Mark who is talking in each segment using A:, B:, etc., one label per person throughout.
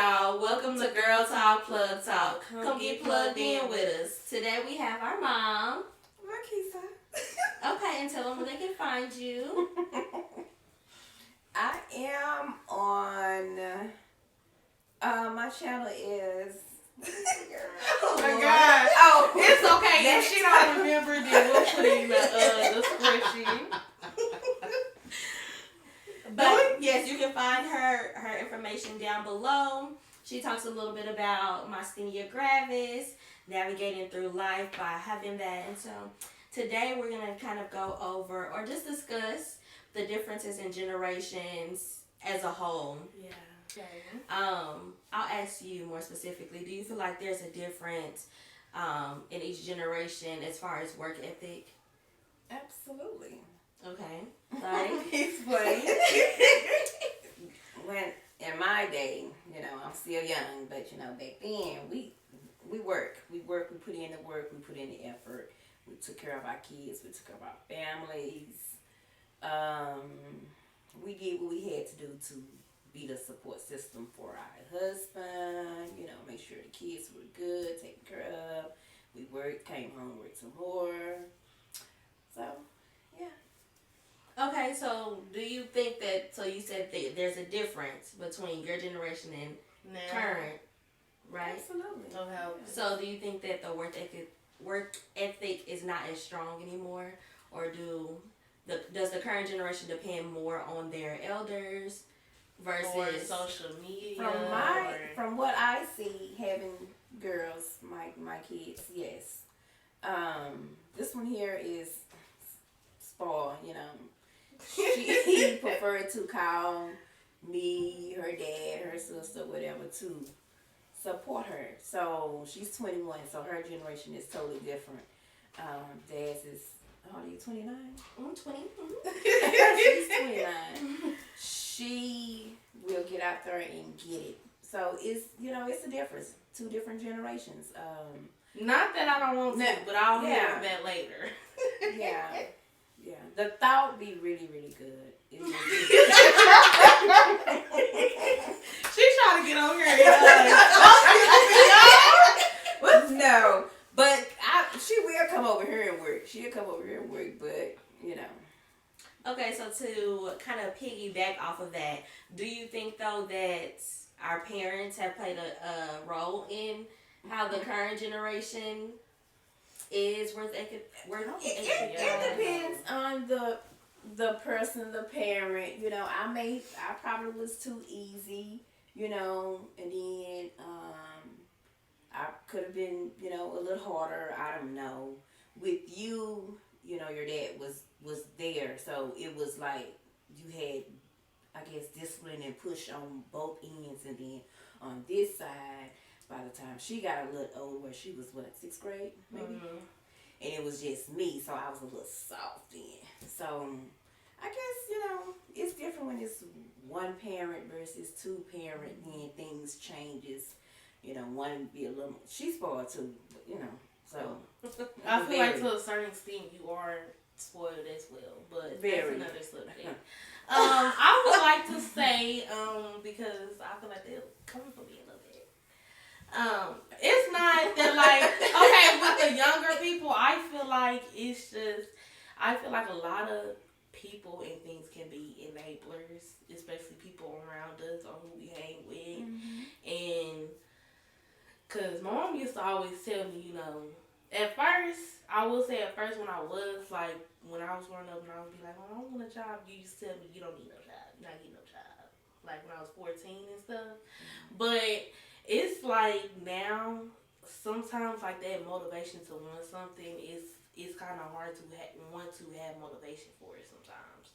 A: y'all. Welcome to Girl Talk Plug Talk. Come get plugged in with us. Today we have our mom.
B: Marquisa.
A: Okay, and tell them where they can find you.
B: I am on, my channel is...
C: Oh my God.
B: Oh,
C: it's okay. If she don't remember, then we'll put it in the spreadsheet.
A: But yes, you can find her information down below. She talks a little bit about myasthenia gravis, navigating through life by having that. And so today we're going to kind of go over or just discuss the differences in generations as a whole.
C: Yeah. Okay.
A: I'll ask you more specifically, do you feel like there's a difference in each generation as far as work ethic?
B: absolutely.
A: Okay. Like,
C: Explain.
B: When, in my day, I'm still young, but, back then, we work. We put in the work, we put in the effort. We took care of our kids, we took care of our families. We did what we had to do to be the support system for our husband, make sure the kids were good, taken care of. We worked, came home, worked some more. So, yeah.
A: okay, so do you think that, so you said that there's a difference between your generation and current, right?
B: Absolutely.
C: Okay.
A: So do you think that the work ethic is not as strong anymore, or does the current generation depend more on their elders versus
C: Or social media?
B: From what I see, having girls, my kids, yes. This one here is spoiled, She preferred to call me, her dad, her sister, whatever, to support her. So she's 21, so her generation is totally different. Dad's is, how old are you, 29?
A: I'm 20.
B: She's 29. She will get out there and get it. So it's a difference. Two different generations.
C: Not that I don't want to, but I'll hear
B: Yeah.
C: that later.
B: Yeah. Yeah. The thought be really, really good.
C: She's trying to get on here.
B: No, but she will come over here and work. She'll come over here and work, but
A: Okay, so to kind of piggyback off of that, do you think though that our parents have played a role in how the current generation is worth ethic?
B: It depends on the person, the parent. I probably was too easy, and then I could have been, a little harder. I don't know. With you, your dad was there, so it was like you had, I guess, discipline and push on both ends, and then on this side, by the time she got a little older, she was what, 6th grade maybe, and it was just me, so I was a little soft then. So I guess it's different when it's one parent versus two parent. Then things changes. One be a little. She's spoiled too, but, so.
C: I feel like to a certain extent you are spoiled as well, but that's another subject. I would like to say, because I feel like they're coming for me a little bit. It's not that okay, with the younger people, I feel like a lot of people and things can be enablers, especially people around us or who we hang with. And because my mom used to always tell me, at first when I was growing up and I would be like, I don't want a job, you used to tell me you don't need no job, you're not getting no job. Like when I was 14 and stuff. But it's like now, sometimes like that motivation to want something is kind of hard to want to have motivation for it sometimes.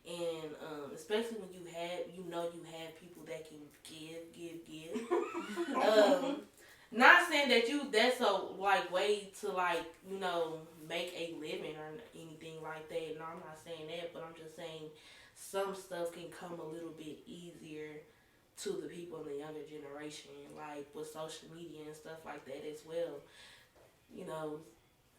C: And especially when you have people that can give. Not saying that's a way to make a living or anything like that. No, I'm not saying that, but I'm just saying some stuff can come a little bit easier to the people in the younger generation, like with social media and stuff like that as well.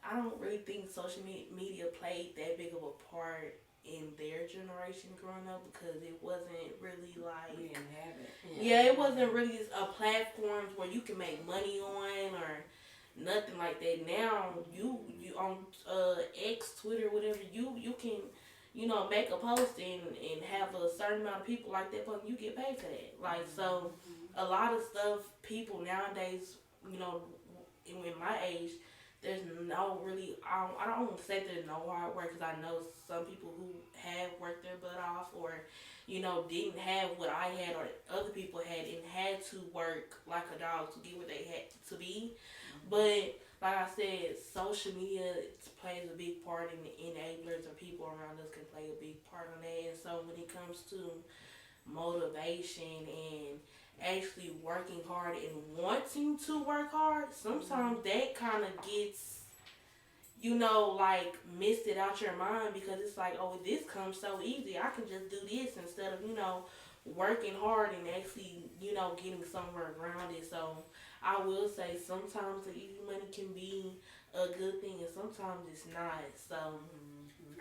C: I don't really think social media played that big of a part in their generation growing up because it wasn't really like
B: We didn't have it.
C: yeah, it wasn't really a platform where you can make money on or nothing like that. Now you on X, Twitter, whatever, you can make a post and have a certain amount of people like that, but you get paid for that. Like so, a lot of stuff people nowadays, in my age, there's no really I don't want to say there's no hard work because I know some people who have worked their butt off or didn't have what I had or other people had and had to work like a dog to get where they had to be. But like I said, social media plays a big part in the enablers or people around us can play a big part on that. And so when it comes to motivation and actually working hard and wanting to work hard, sometimes that kind of gets like missed it out your mind because it's like, oh, this comes so easy. I can just do this instead of, working hard and actually, getting somewhere grounded. So I will say sometimes the easy money can be a good thing and sometimes it's not. So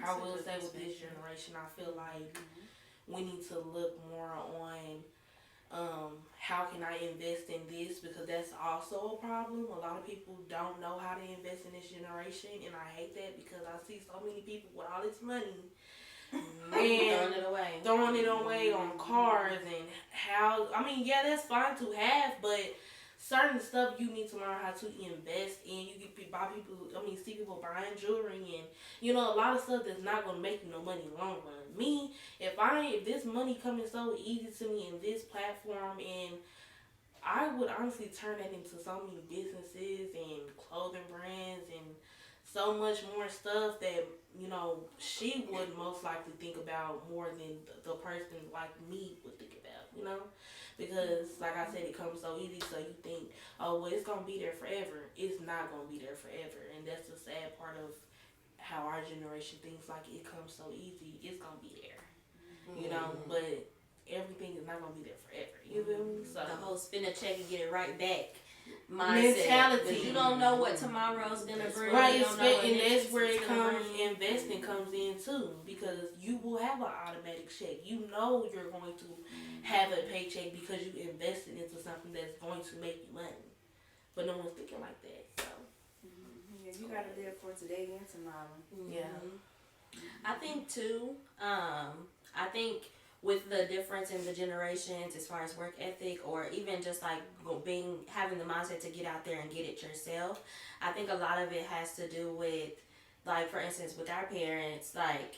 C: I will say with this generation, I feel like we need to look more on how can I invest in this because that's also a problem. A lot of people don't know how to invest in this generation and I hate that because I see so many people with all this money and throwing it away on cars and how yeah, that's fine to have, but certain stuff you need to learn how to invest in. You get buy people see people buying jewelry and a lot of stuff that's not gonna make you no money long run. Me, if this money coming so easy to me in this platform and I would honestly turn that into so many businesses and clothing brands and so much more stuff that she would most likely think about more than the person like me would think about, because like I said, it comes so easy, so you think, oh well, it's gonna be there forever. It's not gonna be there forever, and that's the sad part of how our generation thinks like it comes so easy. It's gonna be there, but everything is not gonna be there forever. You feel me? So
A: the whole spin a check and get it right back mindset.
C: Mentality.
A: But you don't know what tomorrow's gonna bring.
C: Right, and that's where it comes. Investing comes in too, because you will have an automatic check. You know you're going to have a paycheck because you invested into something that's going to make you money. But no one's thinking like that. So
B: yeah, you gotta live for today and tomorrow.
C: Yeah,
A: I think too. I think with the difference in the generations as far as work ethic or even just like having the mindset to get out there and get it yourself, I think a lot of it has to do with, like, for instance, with our parents, like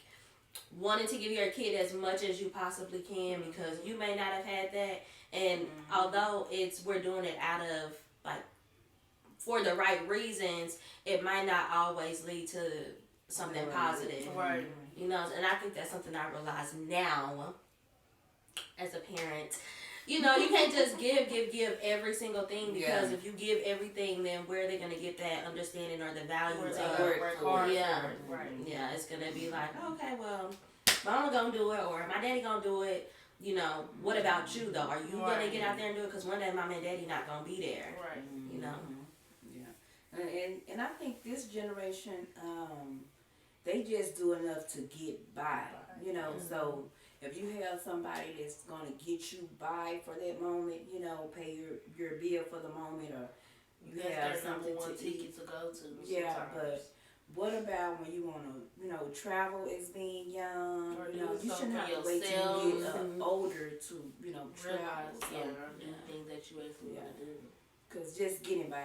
A: wanting to give your kid as much as you possibly can because you may not have had that, and although we're doing it out of like for the right reasons, it might not always lead to something positive.
C: right.
A: And I think that's something I realize now as a parent. You can't just give every single thing because if you give everything, then where are they going to get that understanding or the values?
C: Work hard.
A: Yeah.
C: Right.
A: Yeah, it's going to be like, okay, well, mama going to do it or my daddy going to do it. What about you, though? Are you going to get out there and do it? Because one day mama and daddy not going to be there.
C: Right.
B: Yeah. And I think this generation, they just do enough to get by, so if you have somebody that's going to get you by for that moment, pay your bill for the moment, or you have something to eat
C: to go to.
B: Yeah, but what about when you want to, travel as being young?
C: Or
B: you shouldn't have to wait till you get older to, travel.
C: So, or do things that you actually want to do.
B: Because just getting by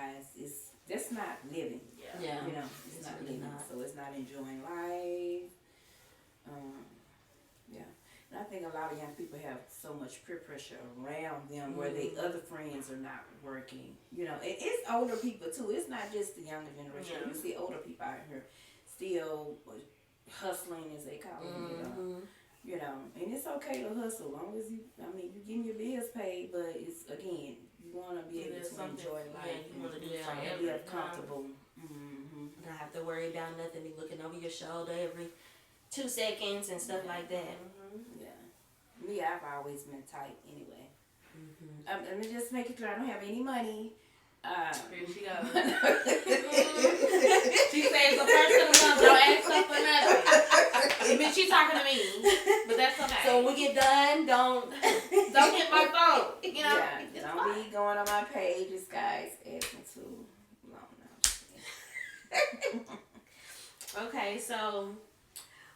B: that's not living.
A: Yeah.
B: It's not really living. So it's not enjoying life. Yeah. And I think a lot of young people have so much peer pressure around them where their other friends are not working. And it's older people too. It's not just the younger generation.
A: Yeah.
B: You see older people out here still hustling, as they call it. And it's okay to hustle, long as you're getting your bills paid. But it's, again, you want to be able to enjoy life.
C: Yeah, you want to do it
B: and
C: forever.
B: be comfortable.
A: Not have to worry about nothing. Be looking over your shoulder every 2 seconds and stuff like that.
B: Yeah. Me, I've always been tight anyway. Let me just make it clear, I don't have any money,
C: Here she goes. She says the person comes, don't ask her for nothing. But she's talking to me, but that's okay.
A: So when we get done, don't
C: hit my phone. You know,
B: yeah, don't be going on my pages, guys. Asking too long now.
A: Okay, so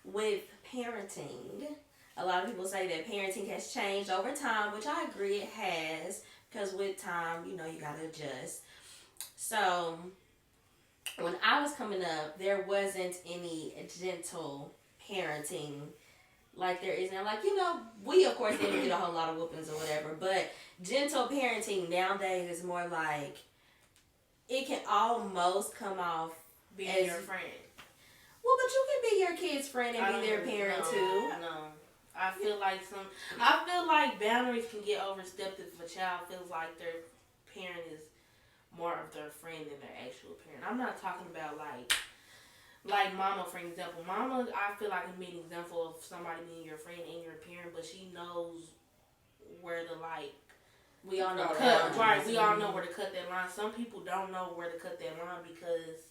A: with parenting, a lot of people say that parenting has changed over time, which I agree it has, because with time, you gotta adjust. So when I was coming up, there wasn't any gentle parenting like there is now. Like, we of course didn't get a whole lot of whoopings or whatever, but gentle parenting nowadays is more like, it can almost come off
C: being
A: as
C: your friend.
A: Well, but you can be your kid's friend and be their parent too.
C: No. I feel like boundaries can get overstepped if a child feels like their parent is more of their friend than their actual parent. I'm not talking about like mama, for example. Mama, I feel like can be an example of somebody being your friend and your parent, but she knows where to
A: we all know
C: cut. Right, we all know where to cut that line. Some people don't know where to cut that line because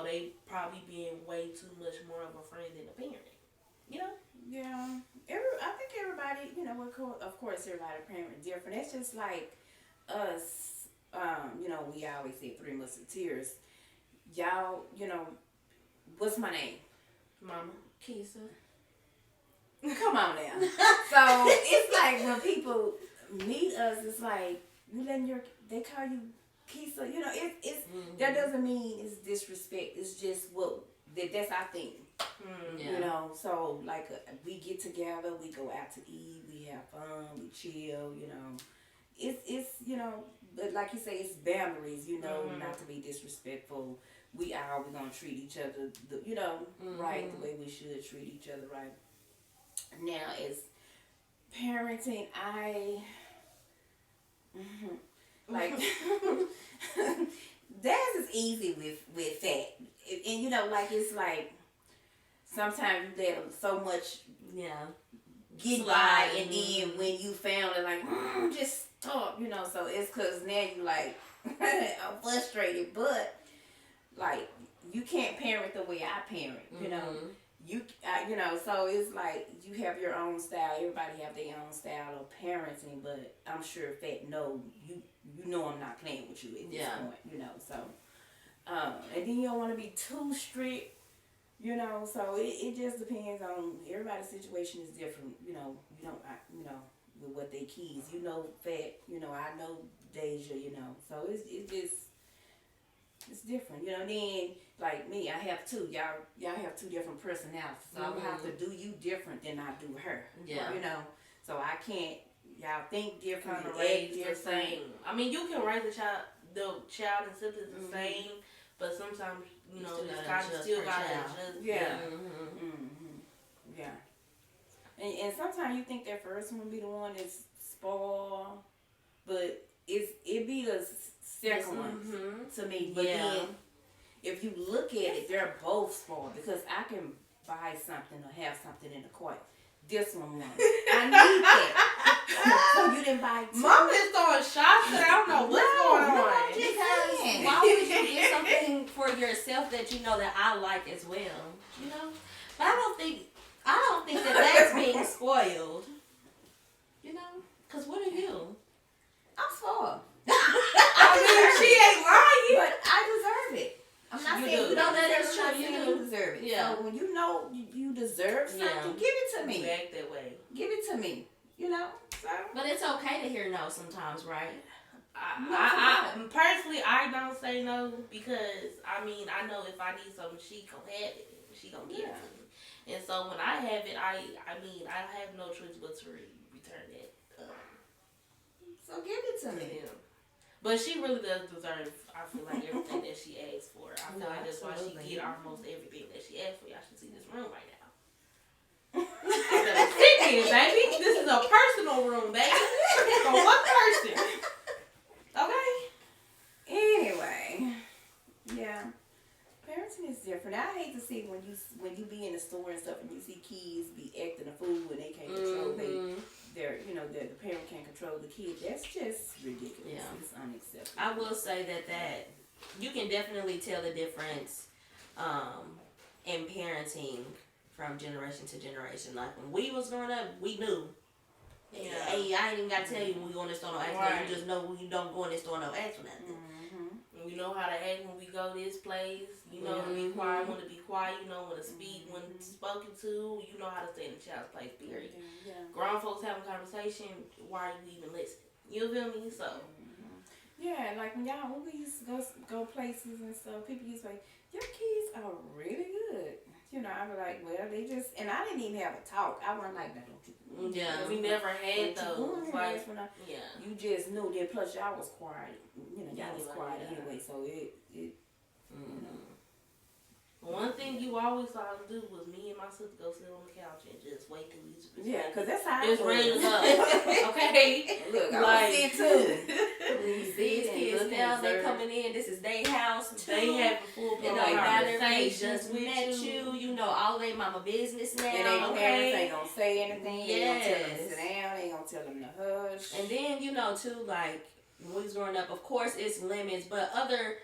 C: they probably being way too much more of a friend than a parent.
B: Yeah. I think everybody, of course, everybody parent different. That's just like us. We always say 3 Musketeers. Y'all, what's my name?
C: Mama.
A: Keisha.
B: Come on now. So it's like when people meet us, it's like you letting they call you Keisha. It's that doesn't mean it's disrespect. It's just that's our thing.
A: Yeah.
B: So like we get together, we go out to eat, we have fun, we chill. It's but like you say, it's boundaries. Not to be disrespectful. We are gonna treat each other, right, the way we should treat each other, right. Now, as parenting, like theirs is easy with that, and like it's like sometimes you let them so much, get by, and then when you found it, like just stop, So it's because now you like I'm frustrated, but like you can't parent the way I parent, so it's like you have your own style. Everybody have their own style of parenting, but I'm sure Fat know you I'm not playing with you at this point, so and then you don't want to be too strict, so it just depends on everybody's situation is different, with what they keys, Fat, I know Deja, so it's different, then like me, I have two. Y'all have two different personalities, so I would have to do you different than I do her.
A: Yeah.
B: So I can't. Y'all think different,
C: kind of raise the same. I mean, you can raise the child and siblings the same, but sometimes you still gotta adjust.
B: Yeah. Yeah. And sometimes you think that first one be the one that's spoiled, but it be the second one to me. But then if you look at it, they're both spoiled because I can buy something or have something in the cart. This one won. I need that. So you didn't buy two.
C: Mom is throwing shots that I don't know what's going on.
A: Because why would you get something for yourself that you know that I like as well? But I don't think that that's being spoiled. Because what are you?
B: I'm spoiled.
C: I mean, she ain't lying.
B: But I deserve it. I'm not saying you don't deserve it. You deserve it.
A: Yeah.
B: So when you know you deserve something, give it to me.
C: Back that way.
B: Give it to me. So.
A: But it's okay to hear no sometimes, right?
C: I personally, I don't say no because I know if I need something, she gonna have it. She gonna give it to me. And so when I have it, I have no choice but to return it.
B: So give it to me.
C: Yeah. But she really does deserve, I feel like, everything that she asks for. I feel like that's why she get almost everything that she asks for. Y'all should see this room right now. Sit here, baby. This is a personal room, baby. For one person. Okay?
B: Anyway. Yeah. Parenting is different. I hate to see when you be in the store and stuff and you see kids be acting a fool when they can't control the parent can't control the kid. That's just ridiculous. Yeah. It's unacceptable.
A: I I will say that you can definitely tell the difference in parenting from generation to generation. Like when we was growing up, we knew. Yeah. Hey, I ain't even got to tell you when we go in the store, no ask nothing. You just know when you don't go in the store, no ask for nothing.
C: You know how to act when we go this place. You know to be quiet when to be quiet. You know when to speak when spoken to. You know how to stay in the child's place, period. Grown folks having a conversation, why are you even listening? You feel me? So.
B: Yeah, like when we used to go places and stuff, people used to say, your kids are really good. You know, I'd be like, well, they just, and I didn't even have a talk. I wasn't like, no, don't you.
A: Yeah.
C: We never had those. Like,
B: you just knew that, plus y'all was quiet. You know, y'all was quiet anyway, so it you know.
C: One thing you always saw us do was me and my sister go sit on the couch and just wait till we just
B: because that's how
C: it's ready to go. Okay?
B: Look, I
C: like,
B: was too.
A: These kids now, they coming in, this is their house too.
C: They having full
A: blown conversations. They just met you. You know all their mama business now.
B: And they parents ain't gonna say anything.
A: Yes.
B: They gonna tell them to sit down. They gonna tell them to hush.
A: And then, you know, too, like, when we was growing up, of course it's limits, but other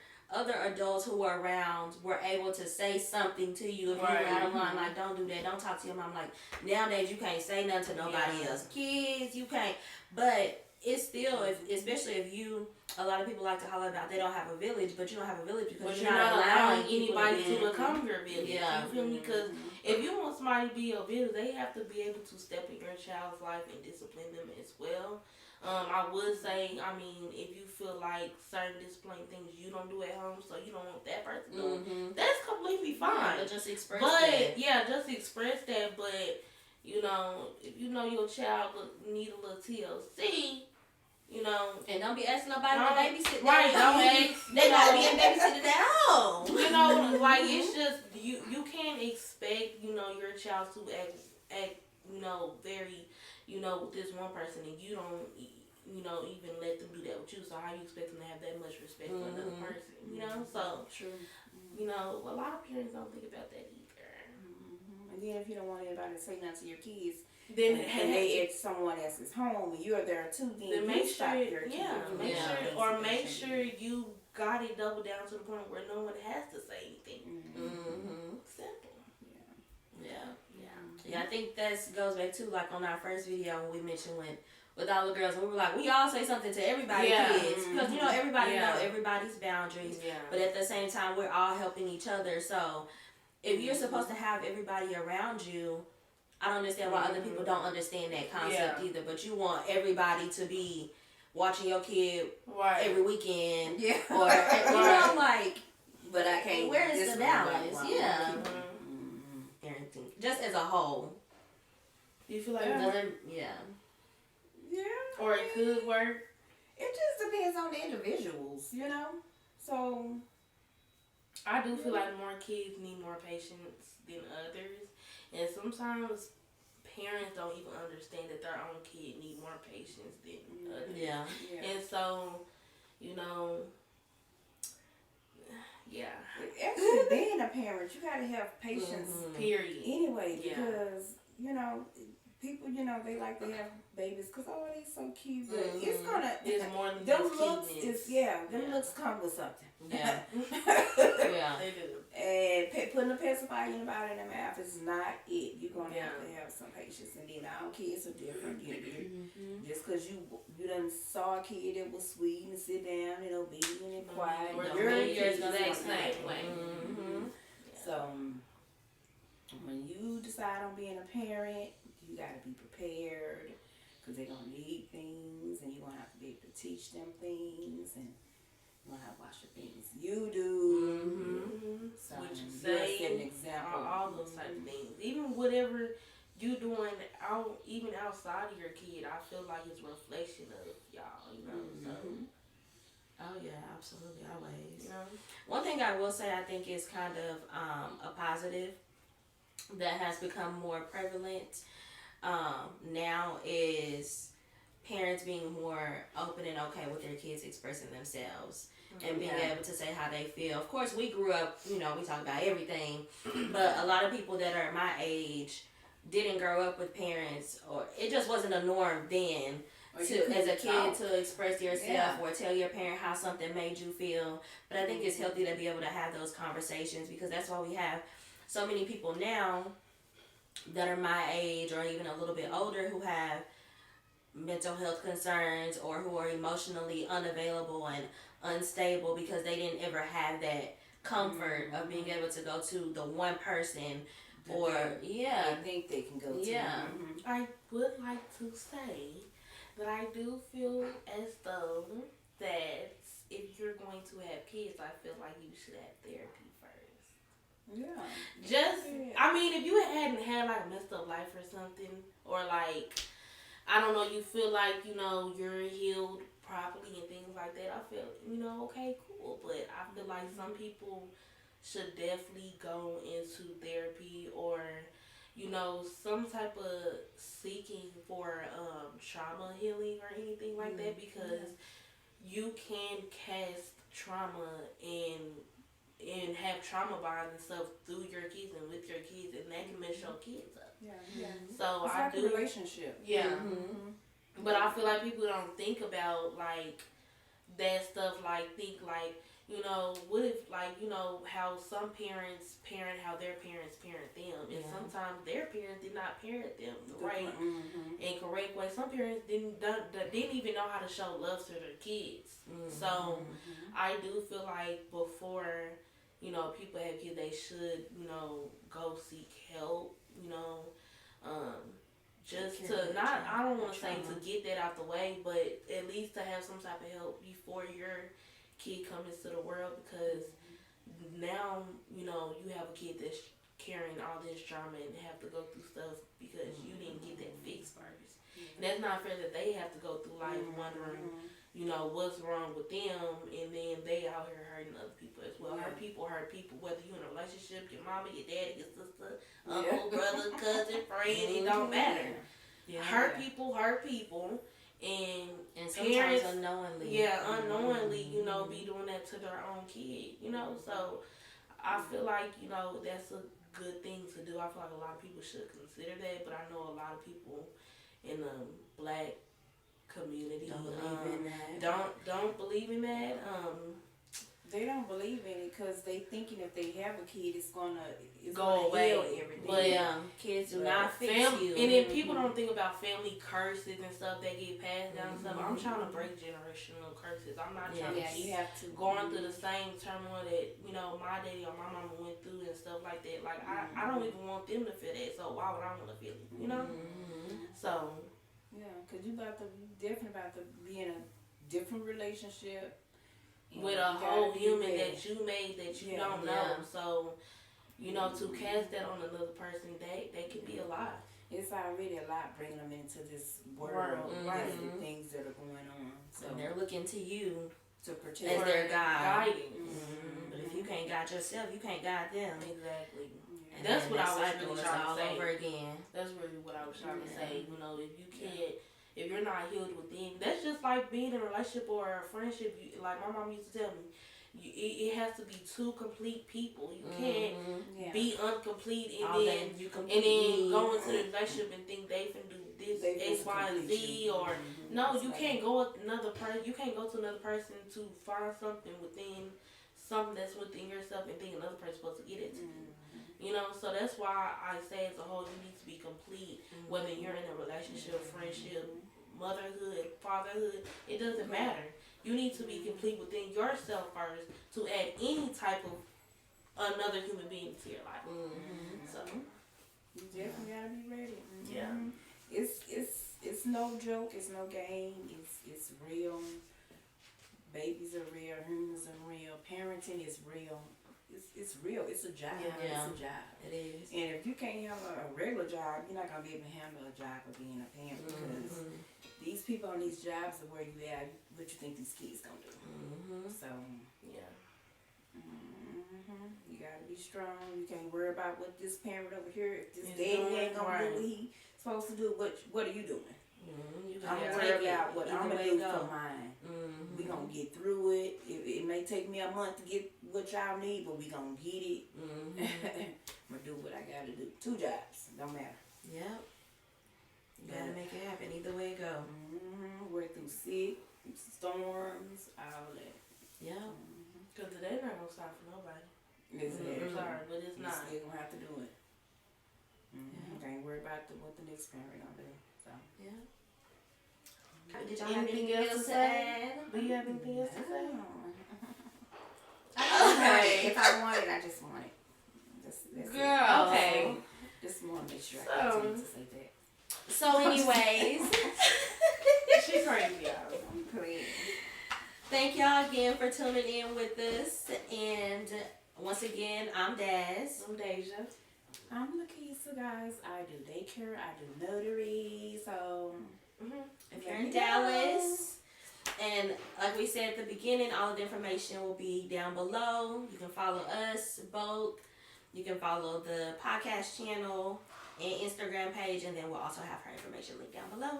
A: adults who were around were able to say something to you if you were out of line, like, don't do that, don't talk to your mom. Like, nowadays you can't say nothing to nobody else. Kids, you can't. But it's still, especially if you, a lot of people like to holler about they don't have a village, but you don't have a village because you're not allowing
C: anybody to become your village.
A: Yeah.
C: You feel me? Because if you want somebody to be your village, they have to be able to step in your child's life and discipline them as well. I would say, I mean, if you feel like certain disciplining things you don't do at home, so you don't want that person doing, that's completely fine.
A: Yeah, just express that.
C: Yeah, just express that. But, you know, if you know your child need a little TLC, you know.
A: And don't be asking nobody to babysit.
C: Right, don't ask.
A: They gotta be babysitted at home.
C: You know, like, it's just, you can't expect, you know, your child to act, you know, very, you know, with this one person, and you don't, you know, even let them do that with you. So how you expect them to have that much respect for another person? You know, so
B: true.
C: You know, a lot of parents don't think about that either.
B: And then if you don't want anybody to say nothing to your kids,
C: then
B: and they at someone else's home and you're there too, then
C: make sure, make sure you got it double down to the point where no one has to say anything. Simple.
A: Yeah, I think that goes back to, like, on our first video when we mentioned with all the girls, we were like, we all say something to everybody's kids. Because, you know, everybody know everybody's boundaries. Yeah. But at the same time, we're all helping each other. So if you're supposed to have everybody around you, I don't understand why other people don't understand that concept either. But you want everybody to be watching your kid every weekend. Yeah. Or, you know, like,
B: but I can't.
A: Where is the balance? Parenting. Just as a whole.
C: Do you feel like
A: Yeah.
C: Or it could work?
B: It just depends on the individuals, you know? So,
C: I do feel like more kids need more patience than others. And sometimes parents don't even understand that their own kid need more patience than others.
A: Yeah.
C: And so, you know,
B: actually, being a parent, you gotta have patience.
C: Period.
B: Anyway, because, you know, people, you know, they like to have babies because, oh, they're so cute. But
C: it's more than
B: them
C: just
B: looks
C: cuteness.
B: Them looks come with something.
A: Yeah.
C: They do.
B: And putting a pacifier in the bottom of their mouth is not it. You're going to have some patience. And then our kids are different. Just because you done saw a kid that was sweet and sit down and obedient and quiet.
C: Your kids the same way.
B: So, when you decide on being a parent, you got to be prepared because they're going to need things and you're going to have to be able to teach them things and you're going to have to watch the things you do. So,
C: what you
B: say, set an example.
C: All those type of things. Even whatever you doing even outside of your kid, I feel like it's a reflection of y'all, you know. So.
A: Oh yeah, absolutely, always.
C: You know?
A: One thing I will say I think is kind of a positive that has become more prevalent now is parents being more open and okay with their kids expressing themselves and being able to say how they feel. Of course, we grew up, you know, we talk about everything, but a lot of people that are my age didn't grow up with parents, or it just wasn't a norm then as a kid to express yourself or tell your parent how something made you feel. But I think it's healthy to be able to have those conversations, because that's why we have so many people now that are my age or even a little bit older who have mental health concerns or who are emotionally unavailable and unstable because they didn't ever have that comfort of being able to go to the one person or
B: they think they can go to.
C: I would like to say that I do feel as though that if you're going to have kids, I feel like you should have therapy first. I mean, if you hadn't had like a messed up life or something, or like, I don't know, you feel like, you're healed properly and things like that, I feel, okay, cool. But I feel like some people should definitely go into therapy or, some type of seeking for trauma healing or anything like that, because you can cast trauma and have trauma bonds and stuff through your kids and with your kids, and that can mess your kids up. So
B: it's
C: I
B: like
C: do
B: a relationship.
C: But I feel like people don't think about like that stuff. Like think like, what if like, how some parents parent how their parents parent them, and sometimes their parents did not parent them the right and correct way. Some parents didn't even know how to show love to their kids. So I do feel like before people have kids, they should go seek help. Just to not, I don't want to say to get that out the way, but at least to have some type of help before your kid comes into the world, because now you have a kid that's carrying all this trauma and have to go through stuff because you didn't get that fixed first. And that's not fair that they have to go through life wondering what's wrong with them, and then they out here hurting other people as well. Hurt people, whether you're in a relationship, your mama, your daddy, your sister, uncle, brother, cousin, friend, it don't matter. Hurt people, and
A: sometimes
C: parents
A: unknowingly.
C: Unknowingly, be doing that to their own kid, so I feel like, that's a good thing to do. I feel like a lot of people should consider that, but I know a lot of people in the black community don't believe in that.
B: They don't believe in it because they thinking if they have a kid, it's gonna
C: go away.
B: Heal everything.
C: But
A: kids do not fix you.
C: And then people don't think about family curses and stuff that get passed down and stuff. I'm trying to break generational curses. I'm not trying to keep going through the same turmoil that my daddy or my mama went through and stuff like that. Like I don't even want them to feel that. So why would I want to feel it? So
B: because you definitely about to be in a different relationship
C: with a whole human that you made that you don't know. So, to cast that on another person, that can be a lot.
B: It's already a lot bringing them into this world, the things that are going on. So
A: and they're looking to you
B: to protect
A: as their guide.
C: But
A: if you can't guide yourself, you can't guide them.
C: Exactly.
A: And
C: that's what I was really trying to
A: all
C: say.
A: over again.
C: That's really what I was trying to say. If you can't, if you're not healed within, that's just like being in a relationship or a friendship. Like my mom used to tell me, it has to be two complete people. You can't be incomplete and then go into the relationship and think they can do this X, Y, and Z, or no, you can't go with another person. You can't go to another person to find something that's within yourself and think another person's supposed to get it to you. So that's why I say as a whole, you need to be complete, whether you're in a relationship, friendship, motherhood, fatherhood, it doesn't matter. You need to be complete within yourself first to add any type of another human being to your life. So
B: you definitely gotta be ready.
C: Yeah.
B: It's no joke, it's no game, it's real. Babies are real, humans are real, parenting is real. It's real. It's a job. It's a job.
A: It is.
B: And if you can't have a regular job, you're not gonna be able to handle a job of being a parent because these people on these jobs are where you at. What you think these kids gonna do? So you gotta be strong. You can't worry about what this parent over here. If this daddy ain't gonna do what he supposed to do, what are you doing? I'm gonna worry about what I'm gonna do for mine. We gonna get through it. It may take me a month to get what y'all need, but we gonna get it. I'm gonna do what I gotta do. 2 jobs, don't matter.
A: Yep. Gotta make it happen either way it go.
B: We're through sick, storms, all that.
A: Yeah.
C: Because today's not going to stop for nobody.
B: Exactly.
C: I'm sorry, but it's not.
B: They're going to have to do it. Can't worry about what the next parent gonna do. So.
A: Yeah. Did y'all have anything else to add?
C: Do you have anything else to say?
B: Okay. If I want it, I just want it. That's
C: Girl.
B: it.
A: Okay.
B: Just want to make sure I continue to say that.
A: So, anyways,
C: She crazy, y'all.
B: Please.
A: thank y'all again for tuning in with us. And once again, I'm Daz.
C: I'm Deja.
B: I'm Lakeisha, guys. I do daycare. I do notary. So,
A: If you're in Dallas, and like we said at the beginning, all of the information will be down below. You can follow us both. You can follow the podcast channel and Instagram page, and then we'll also have her information linked down below.